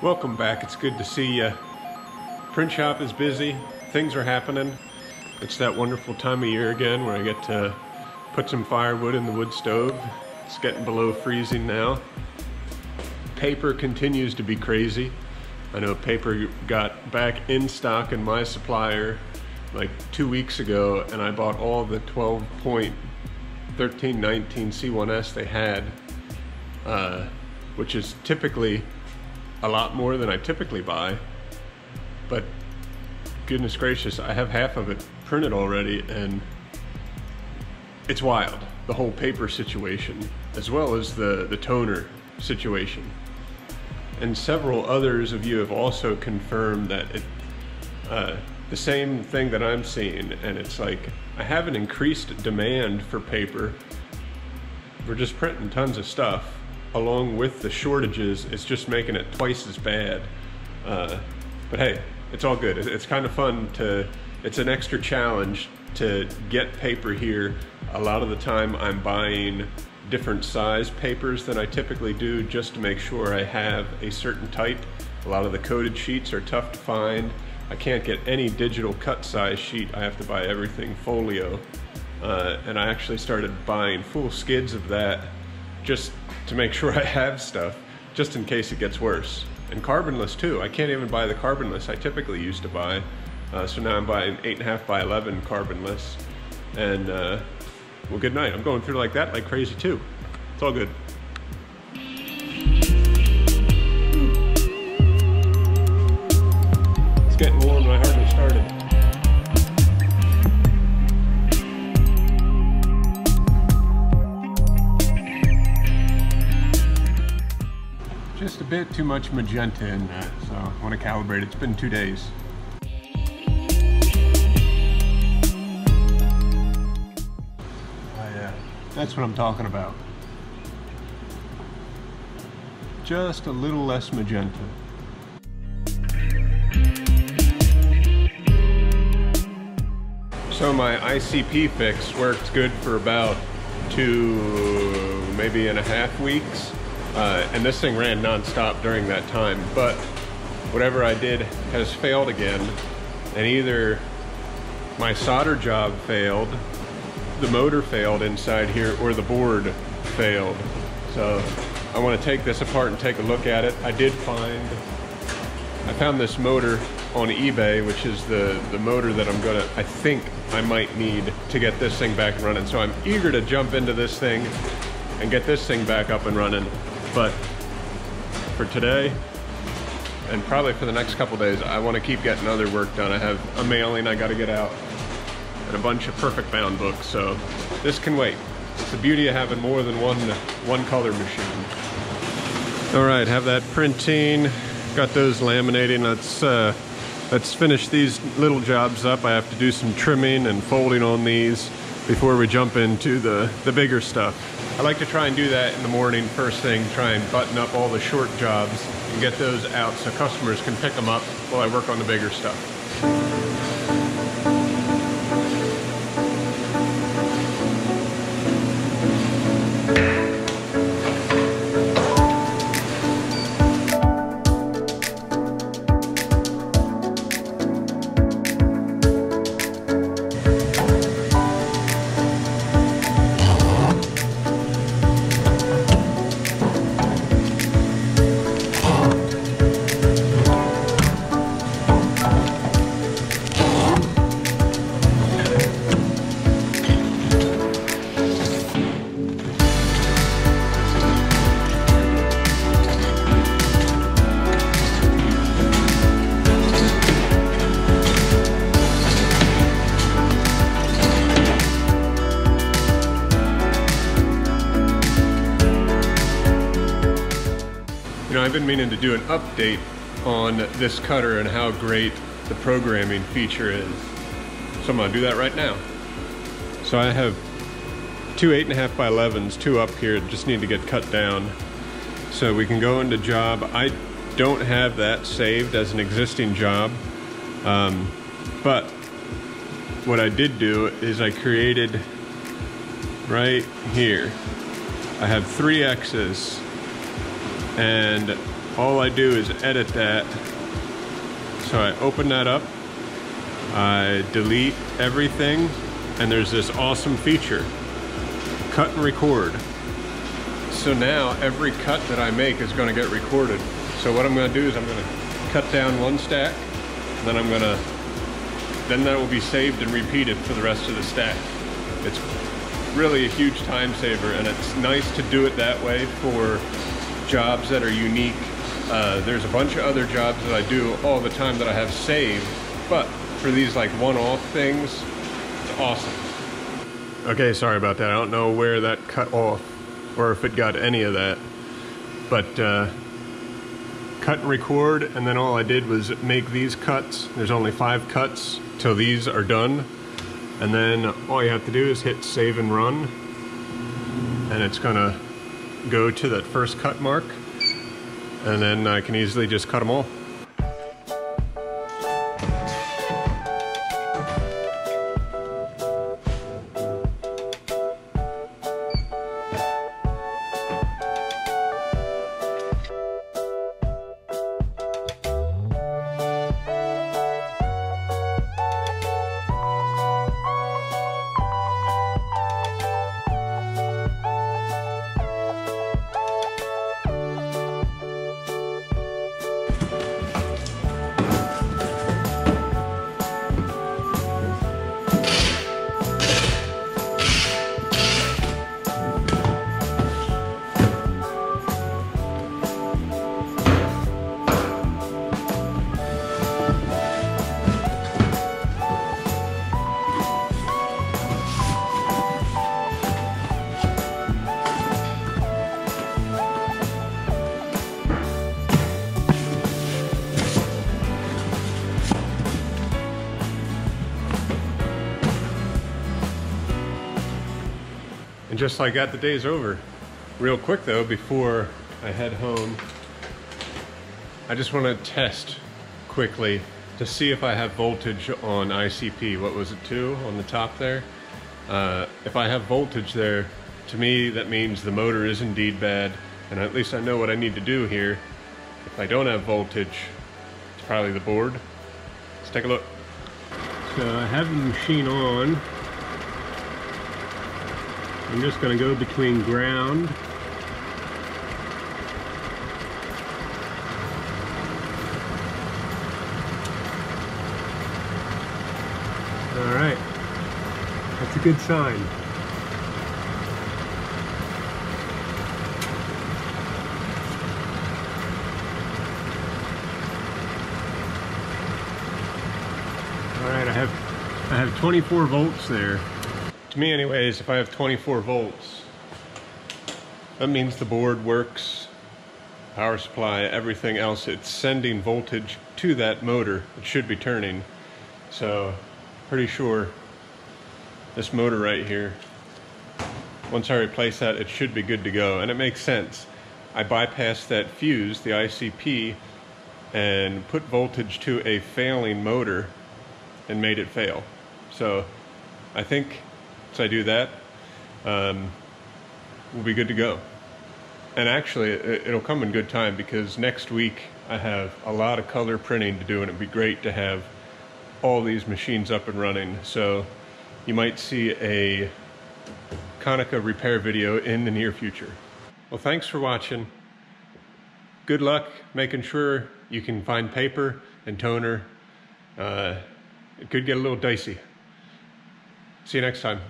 Welcome back. It's good to see you. Print shop is busy. Things are happening. It's that wonderful time of year again where I get to put some firewood in the wood stove. It's getting below freezing now. Paper continues to be crazy. I know paper got back in stock in my supplier like 2 weeks ago, and I bought all the 12.1319 C1S they had, which is typically a lot more than I typically buy, but goodness gracious, I have half of it printed already, and it's wild. The whole paper situation, as well as the toner situation. And several others of you have also confirmed that the same thing that I'm seeing, and it's like, I have an increased demand for paper. We're just printing tons of stuff. Along with the shortages, it's just making it twice as bad. But hey, it's all good. It's kind of fun it's an extra challenge to get paper here. A lot of the time I'm buying different size papers than I typically do just to make sure I have a certain type. A lot of the coated sheets are tough to find. I can't get any digital cut size sheet. I have to buy everything folio. And I actually started buying full skids of that just to make sure I have stuff, just in case it gets worse. And carbonless too. I can't even buy the carbonless I typically used to buy. So now I'm buying 8.5 by 11 carbonless. And well, good night. I'm going through like that like crazy too. It's all good. It's getting warm and I hardly started. Just a bit too much magenta in that, so I want to calibrate it. It's been 2 days. Oh yeah, that's what I'm talking about. Just a little less magenta. So my ICP fix worked good for about 2, maybe and a half weeks. And this thing ran non-stop during that time, but whatever I did has failed again, and either my solder job failed, the motor failed inside here, or the board failed. So I want to take this apart and take a look at it. I found this motor on eBay, which is the motor that I think I might need to get this thing back and running. So I'm eager to jump into this thing and get this thing back up and running. But for today, and probably for the next couple days, I want to keep getting other work done. I have a mailing I got to get out and a bunch of perfect bound books, so this can wait. It's the beauty of having more than one color machine. All right, have that printing, got those laminating. Let's finish these little jobs up. I have to do some trimming and folding on these before we jump into the bigger stuff. I like to try and do that in the morning, first thing, try and button up all the short jobs and get those out so customers can pick them up while I work on the bigger stuff. I've been meaning to do an update on this cutter and how great the programming feature is. So I'm gonna do that right now. So I have two 8.5 by 11s, two up here, just need to get cut down. So we can go into job. I don't have that saved as an existing job, but what I did do is I created right here, I have 3 X's and all I do is edit that. So I open that up, I delete everything, and there's this awesome feature, cut and record. So now every cut that I make is going to get recorded. So what I'm going to do is I'm going to cut down one stack, and then that will be saved and repeated for the rest of the stack. It's really a huge time saver, and it's nice to do it that way for jobs that are unique. There's a bunch of other jobs that I do all the time that I have saved, but for these like one-off things, it's awesome. Okay, sorry about that. I don't know where that cut off or if it got any of that, but cut and record, and then all I did was make these cuts. There's only 5 cuts till these are done, and then all you have to do is hit save and run, and it's gonna go to that first cut mark, and then I can easily just cut them all. And just like that, the day's over. Real quick though, before I head home, I just want to test quickly to see if I have voltage on ICP. What was it, 2 on the top there? If I have voltage there, to me that means the motor is indeed bad, and at least I know what I need to do here. If I don't have voltage, it's probably the board. Let's take a look. So I have the machine on. I'm just going to go between ground all right, that's a good sign. All right, I have 24 volts there. To me anyways, if I have 24 volts, that means the board works, power supply, everything else. It's sending voltage to that motor. It should be turning. So pretty sure this motor right here, once I replace that, it should be good to go. And it makes sense. I bypassed that fuse, the ICP, and put voltage to a failing motor and made it fail. So I think once I do that, we'll be good to go. And actually, it'll come in good time because next week I have a lot of color printing to do, and it'd be great to have all these machines up and running. So you might see a Konica repair video in the near future. Well, thanks for watching. Good luck making sure you can find paper and toner. It could get a little dicey. See you next time.